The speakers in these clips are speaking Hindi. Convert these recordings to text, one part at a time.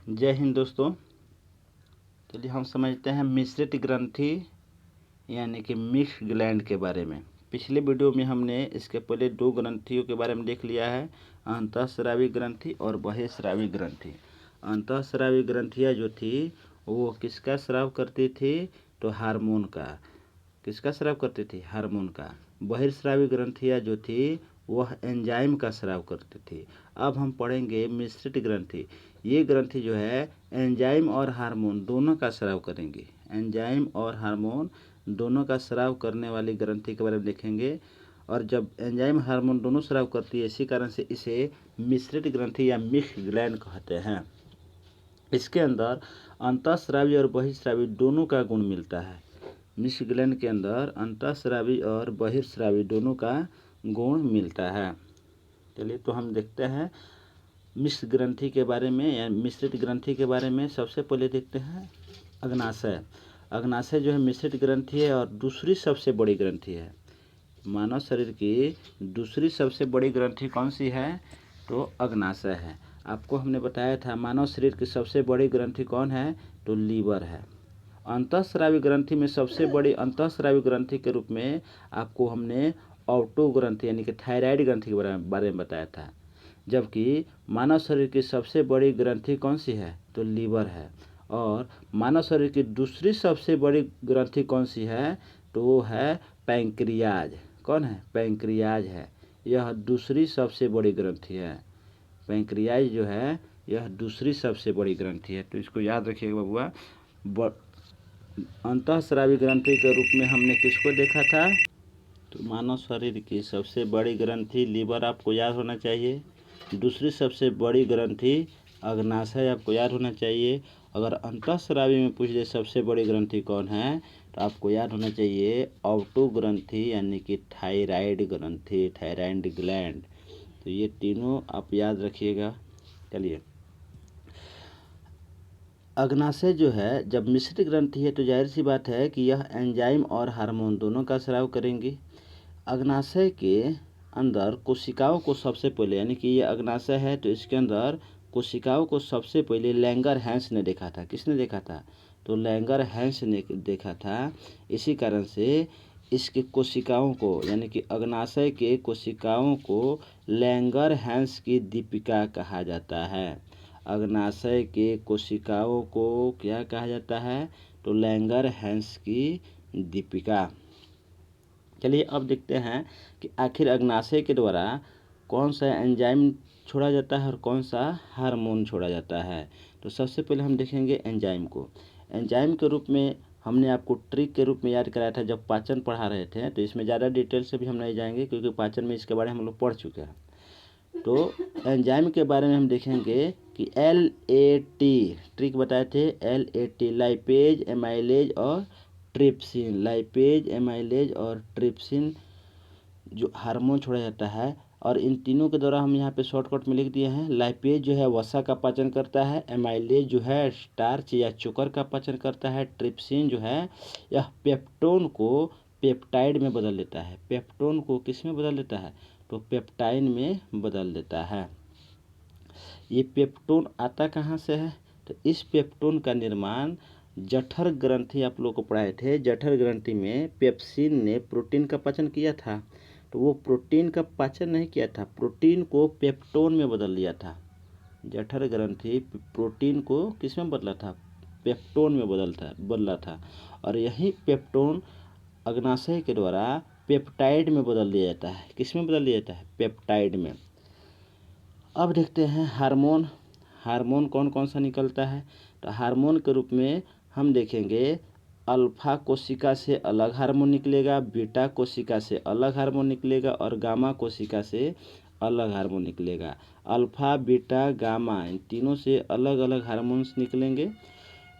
जय हिंद दोस्तों। चलिए हम समझते हैं मिश्रित ग्रंथि यानी कि मिक्स ग्लैंड के बारे में। पिछले वीडियो में हमने इसके पहले दो ग्रंथियों के बारे में देख लिया है, अंतःस्रावी ग्रंथि और बहिःस्रावी ग्रंथि। अंतःस्रावी ग्रंथियाँ जो थी वो किसका स्राव करती थी? तो हार्मोन का। किसका स्राव करती थी? हार्मोन का। बहिःस्रावी ग्रंथियाँ जो थी वह एंजाइम का स्राव करती थी। अब हम पढ़ेंगे मिश्रित ग्रंथि। ये ग्रंथि जो है एंजाइम और हार्मोन दोनों का स्राव करेंगे। एंजाइम और हार्मोन दोनों का स्राव करने वाली ग्रंथि के बारे में देखेंगे। और जब एंजाइम हार्मोन दोनों स्राव करती है, इसी कारण से इसे मिश्रित ग्रंथि या मिक्स ग्लैंड कहते हैं। इसके अंदर अंतःस्रावी और बहिःस्रावी दोनों का गुण मिलता है। मिक्स ग्लैंड के अंदर अंतःस्रावी और बहिःस्रावी दोनों का गुण मिलता है। चलिए तो हम देखते हैं मिश्र ग्रंथि के बारे में या मिश्रित ग्रंथि के बारे में। सबसे पहले देखते हैं अग्नाशय। अग्नाशय जो है मिश्रित ग्रंथि है और दूसरी सबसे बड़ी ग्रंथि है। मानव शरीर की दूसरी सबसे बड़ी ग्रंथि कौन सी है? तो अग्नाशय है। आपको हमने बताया था मानव शरीर की सबसे बड़ी ग्रंथि कौन है? तो लीवर है। अंतःस्रावी ग्रंथि में सबसे बड़ी अंतःस्रावी ग्रंथि के रूप में आपको हमने ऑटो ग्रंथि यानी कि थायराइड ग्रंथि के बारे में बताया था। जबकि मानव शरीर की सबसे बड़ी ग्रंथि कौन सी है? तो लीवर है। और मानव शरीर की दूसरी सबसे बड़ी ग्रंथि कौन सी है? तो वो है पैंक्रियाज। कौन है? पैंक्रियाज है। यह दूसरी सबसे बड़ी ग्रंथि है। पैंक्रियाज जो है यह दूसरी सबसे बड़ी ग्रंथि है। तो इसको याद रखिएगा बबुआ। अंतःस्रावी ग्रंथि के रूप में हमने किसको देखा था? तो मानव शरीर की सबसे बड़ी ग्रंथि लीवर आपको याद होना चाहिए। दूसरी सबसे बड़ी ग्रंथि अग्नाशय आपको याद होना चाहिए। अगर अंतःस्रावी में पूछ दे सबसे बड़ी ग्रंथि कौन है, तो आपको याद होना चाहिए ऑटो ग्रंथि यानी कि थायराइड ग्रंथि, थायराइड ग्लैंड। तो ये तीनों आप याद रखिएगा। चलिए अग्नाशय जो है जब मिश्रित ग्रंथि है तो जाहिर सी बात है कि यह एंजाइम और हार्मोन दोनों का स्राव करेंगी। अग्नाशय के अंदर कोशिकाओं को सबसे पहले यानी कि ये अग्नाशय है तो इसके अंदर कोशिकाओं को सबसे पहले लैंगर हैंस ने देखा था। किसने देखा था? तो लैंगर हैंस ने देखा था। इसी कारण से इसके कोशिकाओं को यानी कि अग्नाशय के कोशिकाओं को लैंगर हैंस की दीपिका कहा जाता है। अग्नाशय के कोशिकाओं को क्या कहा जाता है? तो लैंगर हैंस की दीपिका। चलिए अब देखते हैं कि आखिर अग्नाशय के द्वारा कौन सा एंजाइम छोड़ा जाता है और कौन सा हार्मोन छोड़ा जाता है। तो सबसे पहले हम देखेंगे एंजाइम को। एंजाइम के रूप में हमने आपको ट्रिक के रूप में याद कराया था जब पाचन पढ़ा रहे थे। तो इसमें ज़्यादा डिटेल से भी हम नहीं जाएंगे क्योंकि पाचन में इसके बारे में हम लोग पढ़ चुके हैं। तो एंजाइम के बारे में हम देखेंगे कि LAT ट्रिक बताए थे। LAT लाइपेज, एमाइलेज और ट्रिप्सिन। लाइपेज, एमाइलेज और ट्रिप्सिन जो हार्मोन छोड़ा जाता है। और इन तीनों के द्वारा हम यहाँ पे शॉर्टकट में लिख दिए हैं। लाइपेज जो है वसा का पाचन करता है। एमाइलेज जो है स्टार्च या चोकर का पाचन करता है। ट्रिप्सिन जो है यह पेप्टोन को पेप्टाइड में बदल देता है। पेप्टोन को किस में बदल देता है? तो पेप्टाइन में बदल देता है। ये पेप्टोन आता कहाँ से है? तो इस पेप्टोन का निर्माण जठर ग्रंथि आप लोग को पढ़ाए थे। जठर ग्रंथि में पेप्सिन ने प्रोटीन का पाचन किया था। तो वो प्रोटीन का पाचन नहीं किया था, प्रोटीन को पेप्टोन में बदल दिया था। जठर ग्रंथि प्रोटीन को किस में बदला था? पेप्टोन में बदला था। और यही पेप्टोन अग्नाशय के द्वारा पेप्टाइड में बदल दिया जाता है। किस में बदल दिया जाता है? पेप्टाइड में। अब देखते हैं हार्मोन। हार्मोन कौन कौन सा निकलता है? तो हार्मोन के रूप में हम देखेंगे अल्फा कोशिका से अलग हार्मोन निकलेगा, बीटा कोशिका से अलग हार्मोन निकलेगा और गामा कोशिका से अलग हार्मोन निकलेगा। अल्फा, बीटा, गामा इन तीनों से अलग अलग हार्मोन्स निकलेंगे।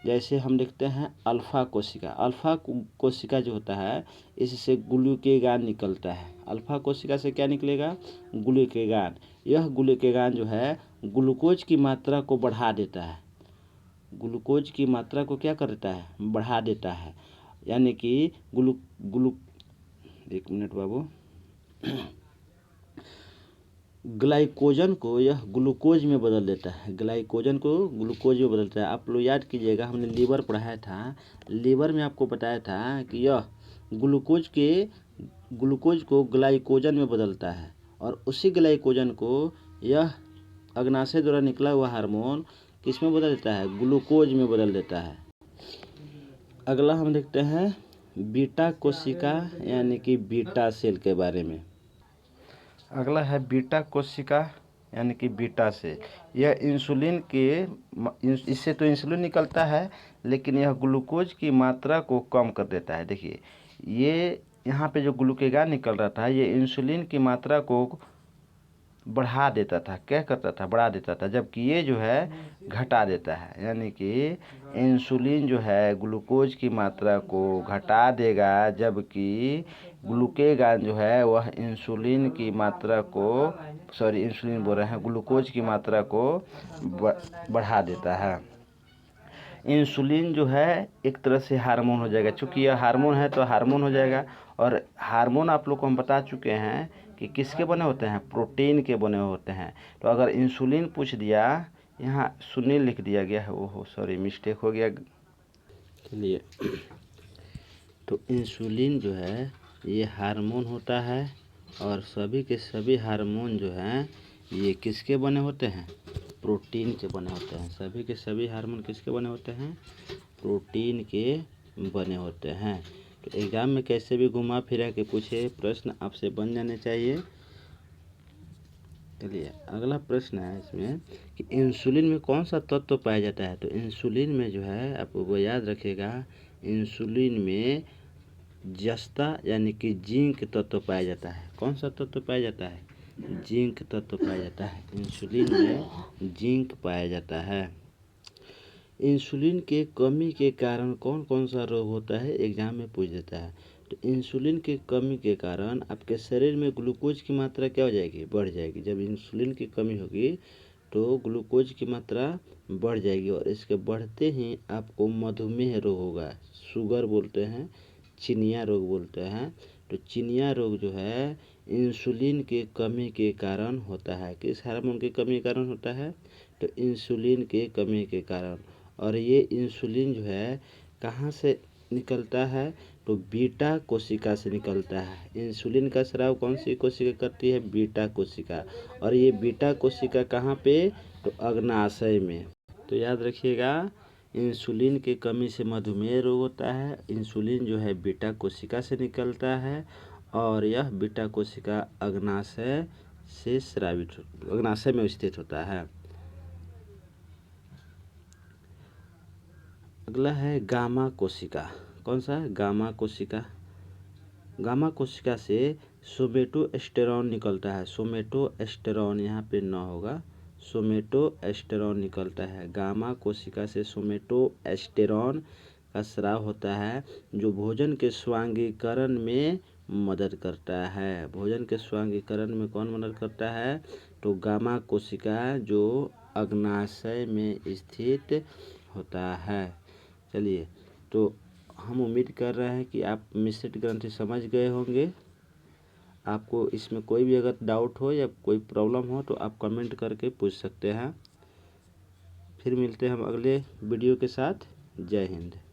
जैसे हम देखते हैं अल्फा कोशिका। अल्फा कोशिका जो होता है इससे ग्लूकेगान निकलता है। अल्फा कोशिका से क्या निकलेगा? ग्लूकेगान। यह ग्लूकेगान जो है ग्लूकोज की मात्रा को बढ़ा देता है। ग्लूकोज की मात्रा को क्या कर देता है? बढ़ा देता है। यानी कि एक मिनट बाबू। ग्लाइकोजन को यह ग्लूकोज में बदल देता है, ग्लाइकोजन को ग्लूकोज में बदलता है। आप लोग याद कीजिएगा, हमने लीवर पढ़ाया था, लीवर में आपको बताया था कि यह ग्लूकोज को ग्लाइकोजन में बदलता है और उसी ग्लाइकोजन को यह अग्नाशय द्वारा निकला हुआ हार्मोन किस में बदल देता है, ग्लूकोज में बदल देता है। अगला हम देखते हैं बीटा कोशिका यानी कि बीटा सेल के बारे में। अगला है बीटा कोशिका यानी कि बीटा सेल। यह इंसुलिन के इससे तो इंसुलिन निकलता है, लेकिन यह ग्लूकोज की मात्रा को कम कर देता है। देखिए, ये यहाँ पे जो ग्लूकेगान निकल रहा था, ये इंसुलिन की मात्रा को बढ़ा देता था, क्या करता था, बढ़ा देता था, जबकि ये जो है घटा देता है। यानी कि इंसुलिन जो है ग्लूकोज की मात्रा को घटा देगा, जबकि ग्लूकेगान जो है वह इंसुलिन की मात्रा को इंसुलिन बोल रहे हैं, ग्लूकोज की मात्रा को बढ़ा देता है। इंसुलिन जो है एक तरह से हार्मोन हो जाएगा, चूँकि यह हार्मोन है तो हार्मोन हो जाएगा। और हार्मोन आप लोग को हम बता चुके हैं कि किसके बने होते हैं, प्रोटीन के बने होते हैं। तो अगर इंसुलिन पूछ दिया, यहाँ सुनील लिख दिया गया है, ओहो सॉरी मिस्टेक हो गया, चलिए। तो इंसुलिन जो है ये हार्मोन होता है और सभी के सभी हार्मोन जो हैं ये किसके बने होते हैं, प्रोटीन के बने होते हैं। सभी के सभी हार्मोन किसके बने होते हैं, प्रोटीन के बने होते हैं। तो एग्जाम में कैसे भी घुमा फिरा के पूछे, प्रश्न आपसे बन जाने चाहिए। चलिए अगला प्रश्न है इसमें कि इंसुलिन में कौन सा तत्व पाया जाता है। तो इंसुलिन में जो है आपको याद रखिएगा, इंसुलिन में जस्ता यानी कि जिंक तत्व पाया जाता है। कौन सा तत्व पाया जाता है, जिंक तत्व पाया जाता है। इंसुलिन में जिंक पाया जाता है। इंसुलिन के कमी के कारण कौन कौन सा रोग होता है, एग्जाम में पूछ देता है। तो इंसुलिन के कमी के कारण आपके शरीर में ग्लूकोज की मात्रा क्या हो जाएगी, बढ़ जाएगी। जब इंसुलिन की कमी होगी तो ग्लूकोज की मात्रा बढ़ जाएगी और इसके बढ़ते ही आपको मधुमेह रोग होगा, शुगर बोलते हैं, चिनिया रोग बोलते हैं। तो चिनिया रोग जो है इंसुलिन के कमी के कारण होता है। किस हार्मोन की कमी के कारण होता है, तो इंसुलिन के कमी के कारण। और ये इंसुलिन जो है कहाँ से निकलता है, तो बीटा कोशिका से निकलता है। इंसुलिन का स्राव कौन सी कोशिका करती है, बीटा कोशिका। और ये बीटा कोशिका कहाँ पे, तो अग्नाशय में। तो याद रखिएगा, इंसुलिन की कमी से मधुमेह रोग होता है। इंसुलिन जो है बीटा कोशिका से निकलता है और यह बीटा कोशिका अग्नाशय से स्रावित, अग्नाशय में स्थित होता है। अगला है गामा कोशिका। कौन सा, गामा कोशिका। गामा कोशिका से सोमेटोस्टेरॉन निकलता है। सोमेटोस्टेरॉन यहाँ पे न होगा, सोमेटोस्टेरॉन निकलता है। गामा कोशिका से सोमेटोस्टेरॉन का स्राव होता है, जो भोजन के स्वांगीकरण में मदद करता है। भोजन के स्वांगीकरण में कौन मदद करता है, तो गामा कोशिका, जो अग्नाशय में स्थित होता है। चलिए, तो हम उम्मीद कर रहे हैं कि आप मिश्रित ग्रंथि समझ गए होंगे। आपको इसमें कोई भी अगर डाउट हो या कोई प्रॉब्लम हो तो आप कमेंट करके पूछ सकते हैं। फिर मिलते हैं हम अगले वीडियो के साथ। जय हिंद।